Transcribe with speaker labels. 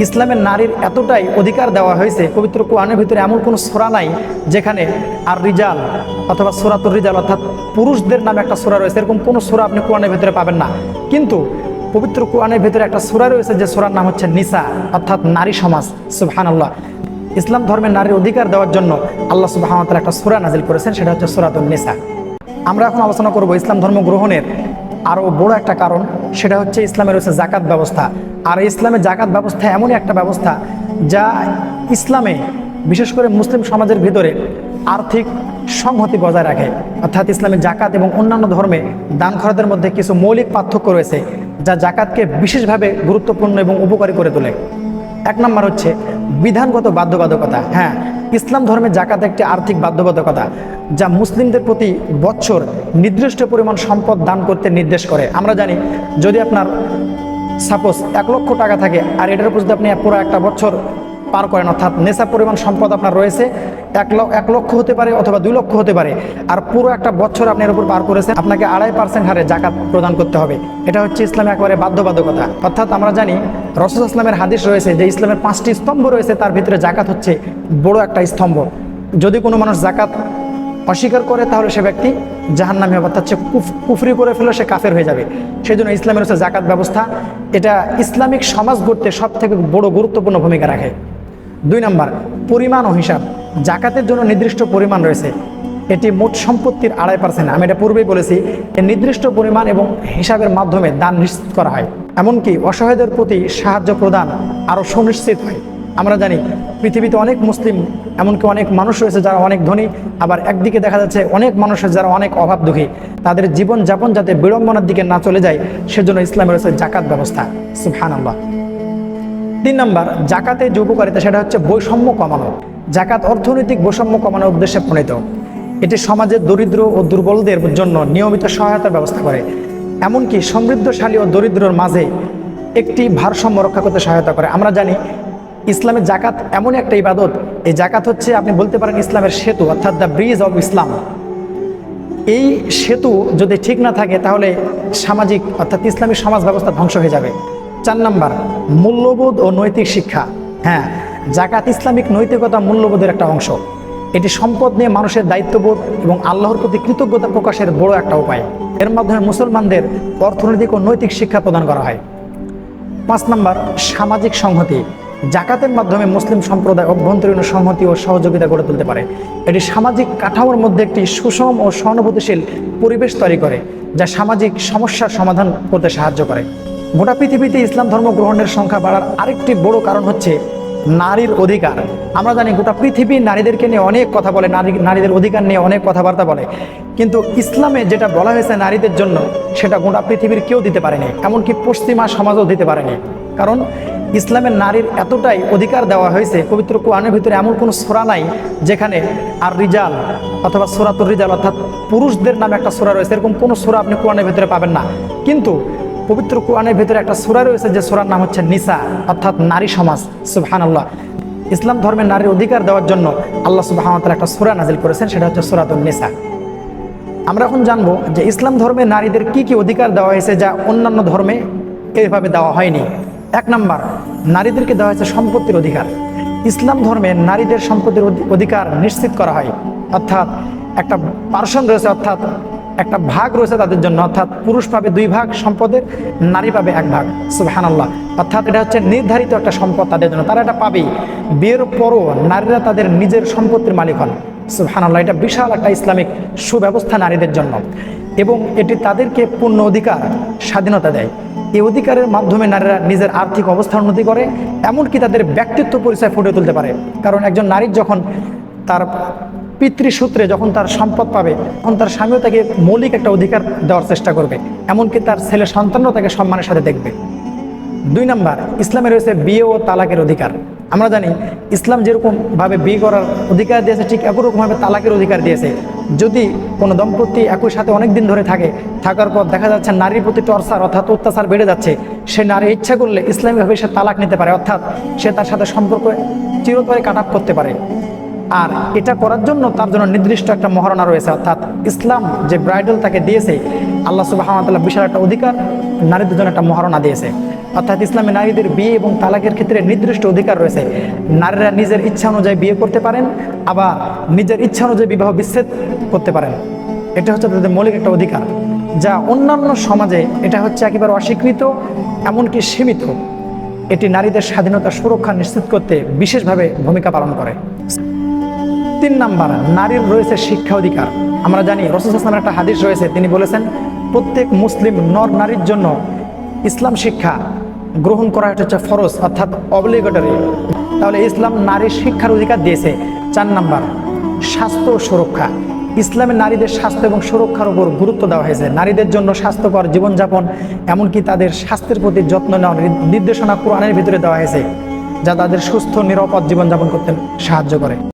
Speaker 1: ইসলামের নারীর এতটাই অধিকার দেওয়া হয়েছে, পবিত্র কোরআনের ভিতরে এমন কোনো সূরা নাই যেখানে আর রিজাল অথবা সূরাতুর রিজাল অর্থাৎ পুরুষদের নামে একটা সূরা রয়েছে, এরকম কোনো সূরা আপনি কোরআনের ভিতরে পাবেন না। কিন্তু পবিত্র কোরআনের ভিতরে একটা সূরা রয়েছে যে সূরার নাম হচ্ছে নিসা অর্থাৎ নারী সমাজ। সুবহানাল্লাহ। ইসলাম ধর্মের নারীর অধিকার দেওয়ার জন্য আল্লাহ সুবহানাহু ওয়া তাআলা একটা সূরা নাজিল করেছেন, সেটা হচ্ছে সূরাতুন নিসা। আমরা এখন আলোচনা করব ইসলাম ধর্ম গ্রহণের আরও বড় একটা কারণ, সেটা হচ্ছে ইসলামের হচ্ছে জাকাত ব্যবস্থা। আর ইসলামের জাকাত ব্যবস্থা এমনই একটা ব্যবস্থা যা ইসলামে বিশেষ করে মুসলিম সমাজের ভিতরে আর্থিক সংহতি বজায় রাখে। অর্থাৎ ইসলামের জাকাত এবং অন্যান্য ধর্মে দান খরচের মধ্যে কিছু মৌলিক পার্থক্য রয়েছে যা জাকাতকে বিশেষভাবে গুরুত্বপূর্ণ এবং উপকারী করে তোলে। এক নম্বর হচ্ছে বিধানগত বাধ্যবাধকতা। হ্যাঁ, ইসলাম ধর্মে জাকাত একটি আর্থিক বাধ্যবাধকতা যা মুসলিমদের প্রতি বছর নির্দিষ্ট পরিমাণ সম্পদ দান করতে নির্দেশ করে। আমরা জানি যদি আপনার সাপোজ 1 লক্ষ টাকা থাকে আর এটার উপর যদি আপনি পুরো একটা বছর পার করেন, অর্থাৎ নেশা পরিমাণ সম্পদ আপনার রয়েছে 1 লক্ষ হতে পারে অথবা 2 লক্ষ হতে পারে, আর পুরো একটা বছর আপনি এর উপর পার করেছেন, আপনাকে 2.5% হারে জাকাত প্রদান করতে হবে। এটা হচ্ছে ইসলামে একেবারে বাধ্যবাধকতা। অর্থাৎ আমরা জানি রাসূল ইসলামের হাদিস রয়েছে যে ইসলামের 5টি স্তম্ভ রয়েছে, তার ভিতরে জাকাত হচ্ছে বড় একটা স্তম্ভ। যদি কোনো মানুষ জাকাত অস্বীকার করে তাহলে সে ব্যক্তি জাহান্নামী হবে, অর্থাৎ সে কুফরি করে ফেলে সে কাফের হয়ে যাবে। সেই জন্য ইসলামের হচ্ছে জাকাত ব্যবস্থা, এটা ইসলামিক সমাজ গড়তে সব থেকে বড় গুরুত্বপূর্ণ ভূমিকা রাখে। 2 নম্বর পরিমাণ ও হিসাব। জাকাতের জন্য নির্দিষ্ট পরিমাণ রয়েছে, এটি মোট সম্পত্তির 2.5%। আমি এটা পূর্বেই বলেছি, এর নির্দিষ্ট পরিমাণ এবং হিসাবের মাধ্যমে দান নিশ্চিত করা হয়। এমনকি অসহায়দের প্রতি সাহায্য প্রদান আরও সুনিশ্চিত হয়। আমরা জানি পৃথিবীতে অনেক মুসলিম, এমনকি অনেক মানুষ রয়েছে যারা অনেক ধনী, আবার একদিকে দেখা যাচ্ছে অনেক মানুষ যারা অনেক অভাব দুঃখী, তাদের জীবনযাপন যাতে বিড়ম্বনার দিকে না চলে যায় সেজন্য ইসলামের রয়েছে জাকাত ব্যবস্থা। সুবহানাল্লাহ। 3 নম্বর জাকাতের যে উপকারিতা, সেটা হচ্ছে বৈষম্য কমানো। জাকাত অর্থনৈতিক বৈষম্য কমানোর উদ্দেশ্যে প্রণীত। এটি সমাজের দরিদ্র ও দুর্বলদের জন্য নিয়মিত সহায়তার ব্যবস্থা করে, এমনকি সমৃদ্ধশালী ও দরিদ্রর মাঝে একটি ভারসাম্য রক্ষা করতে সহায়তা করে। আমরা জানি ইসলামের জাকাত এমন একটা ইবাদত, এই জাকাত হচ্ছে আপনি বলতে পারেন ইসলামের সেতু, অর্থাৎ দ্য ব্রিজ অফ ইসলাম। এই সেতু যদি ঠিক না থাকে তাহলে সামাজিক অর্থাৎ ইসলামী সমাজ ব্যবস্থা ধ্বংস হয়ে যাবে। 4 নম্বর মূল্যবোধ ও নৈতিক শিক্ষা। হ্যাঁ, জাকাত ইসলামিক নৈতিকতা মূল্যবোধের একটা অংশ। এটি সম্পদ নিয়ে মানুষের দায়িত্ববোধ এবং আল্লাহর প্রতি কৃতজ্ঞতা প্রকাশের বড় একটা উপায়। এর মাধ্যমে মুসলমানদের অর্থনৈতিক ও নৈতিক শিক্ষা প্রদান করা হয়। 5 নম্বর সামাজিক সংহতি। জাকাতের মাধ্যমে মুসলিম সম্প্রদায় অভ্যন্তরীণ সংহতি ও সহযোগিতা গড়ে তুলতে পারে। এটি সামাজিক কাঠামোর মধ্যে একটি সুষম ও সহানুভূতিশীল পরিবেশ তৈরি করে, যা সামাজিক সমস্যার সমাধান করতে সাহায্য করে। গোটা পৃথিবীতে ইসলাম ধর্ম গ্রহণের সংখ্যা বাড়ার আরেকটি বড় কারণ হচ্ছে নারীর অধিকার। আমরা জানি গোটা পৃথিবী নারীদেরকে নিয়ে অনেক কথা বলে, নারীদের অধিকার নিয়ে অনেক কথাবার্তা বলে, কিন্তু ইসলামে যেটা বলা হয়েছে নারীদের জন্য সেটা গোটা পৃথিবীর কেউ দিতে পারেনি, এমনকি পশ্চিমা সমাজও দিতে পারেনি। কারণ ইসলামের নারীর এতটাই অধিকার দেওয়া হয়েছে, পবিত্র কোরআনের ভিতরে এমন কোনো সূরা নাই যেখানে আর রিজাল অথবা সূরাতুর রিজাল অর্থাৎ পুরুষদের নামে একটা সূরা রয়েছে, এরকম কোনো সূরা আপনি কোরআনের ভিতরে পাবেন না। কিন্তু পবিত্র কোরআনের ভিতরে একটা সূরা রয়েছে যে সূরার নাম হচ্ছে নিসা অর্থাৎ নারী সমাজ। সুবহানাল্লাহ। ইসলাম ধর্মের নারীর অধিকার দেওয়ার জন্য আল্লাহ সুবহানাহু ওয়া তাআলা একটা সূরা নাজিল করেছেন, সেটা হচ্ছে সূরাতুন নিসা। আমরা এখন জানবো যে ইসলাম ধর্মে নারীদের কি কি অধিকার দেওয়া হয়েছে যা অন্যান্য ধর্মে এইভাবে দেওয়া হয়নি। 1 নম্বর নারীদেরকে দেওয়া হয়েছে সম্পত্তির অধিকার। ইসলাম ধর্মে নারীদের সম্পত্তির অধিকার নিশ্চিত করা হয়, অর্থাৎ একটা পার্সন রয়েছে, অর্থাৎ একটা ভাগ রয়েছে তাদের জন্য, অর্থাৎ পুরুষ পাবে 2 ভাগ সম্পদের, নারী পাবে 1 ভাগ। সুবহানাল্লাহ। অর্থাৎ এটা হচ্ছে নির্ধারিত একটা সম্পদ তাদের জন্য, তারা এটা পাবেই। বিয়ের পরও নারীরা তাদের নিজের সম্পত্তির মালিক হন। সুবহানাল্লাহ। এটা বিশাল একটা ইসলামিক সুব্যবস্থা নারীদের জন্য, এবং এটি তাদেরকে পূর্ণ অধিকার স্বাধীনতা দেয়। এই অধিকারের মাধ্যমে নারীরা নিজের আর্থিক অবস্থার উন্নতি করে, এমনকি তাদের ব্যক্তিত্ব পরিচয় ফুটিয়ে তুলতে পারে। কারণ একজন নারীর যখন তার পিতৃসূত্রে যখন তার সম্পদ পাবে, তখন তার স্বামীও তাকে মৌলিক একটা অধিকার দেওয়ার চেষ্টা করবে, এমনকি তার ছেলে সন্তানও তাকে সম্মানের সাথে দেখবে। 2 নম্বর ইসলামে রয়েছে বিয়ে ও তালাকের অধিকার। আমরা জানি ইসলাম যেরকমভাবে বিয়ে করার অধিকার দিয়েছে, ঠিক একরকমভাবে তালাকের অধিকার দিয়েছে। যদি কোনো দম্পতি একই সাথে অনেক দিন ধরে থাকার পর দেখা যাচ্ছে নারীর প্রতি টর্চার অর্থাৎ অত্যাচার বেড়ে যাচ্ছে, সে নারী ইচ্ছা করলে ইসলামিকভাবে সে তালাক নিতে পারে, অর্থাৎ সে তার সাথে সম্পর্ক চিরতরে কাট অফ করতে পারে। আর এটা করার জন্য তার জন্য নির্দিষ্ট একটা মহারণা রয়েছে, অর্থাৎ ইসলাম যে ব্রাইডাল তাকে দিয়েছে, আল্লাহ সুবহানাহু ওয়া তাআলা বিশাল একটা অধিকার নারীদের জন্য একটা মহারণা দিয়েছে। অর্থাৎ ইসলামে নারীদের বিয়ে এবং তালাকের ক্ষেত্রে নির্দিষ্ট অধিকার রয়েছে। নারীরা নিজের ইচ্ছা অনুযায়ী বিয়ে করতে পারেন, আবার নিজের ইচ্ছা অনুযায়ী বিবাহ বিচ্ছেদ করতে পারেন। এটা হচ্ছে তাদের মৌলিক একটা অধিকার, যা অন্যান্য সমাজে এটা হচ্ছে একেবারে অস্বীকৃত, এমনকি সীমিত। এটি নারীদের স্বাধীনতা সুরক্ষা নিশ্চিত করতে বিশেষভাবে ভূমিকা পালন করে। 3 নাম্বার, নারীর রয়েছে শিক্ষা অধিকার। আমরা জানি রাসূল সাল্লাল্লাহু আলাইহি ওয়াসাল্লামের একটা হাদিস রয়েছে, তিনি বলেছেন প্রত্যেক মুসলিম নর নারীর জন্য ইসলাম শিক্ষা গ্রহণ করা হচ্ছে ফরজ, অর্থাৎ অবলিগেটরি। তাহলে ইসলাম নারীর শিক্ষার অধিকার দিয়েছে। 4 নাম্বার, স্বাস্থ্য ও সুরক্ষা। ইসলামে নারীদের স্বাস্থ্য এবং সুরক্ষার উপর গুরুত্ব দেওয়া হয়েছে। নারীদের জন্য স্বাস্থ্যকর জীবনযাপন, এমনকি তাদের স্বাস্থ্যের প্রতি যত্ন নেওয়ার নির্দেশনা কোরআনের ভিতরে দেওয়া হয়েছে, যা তাদের সুস্থ নিরাপদ জীবনযাপন করতে সাহায্য করে।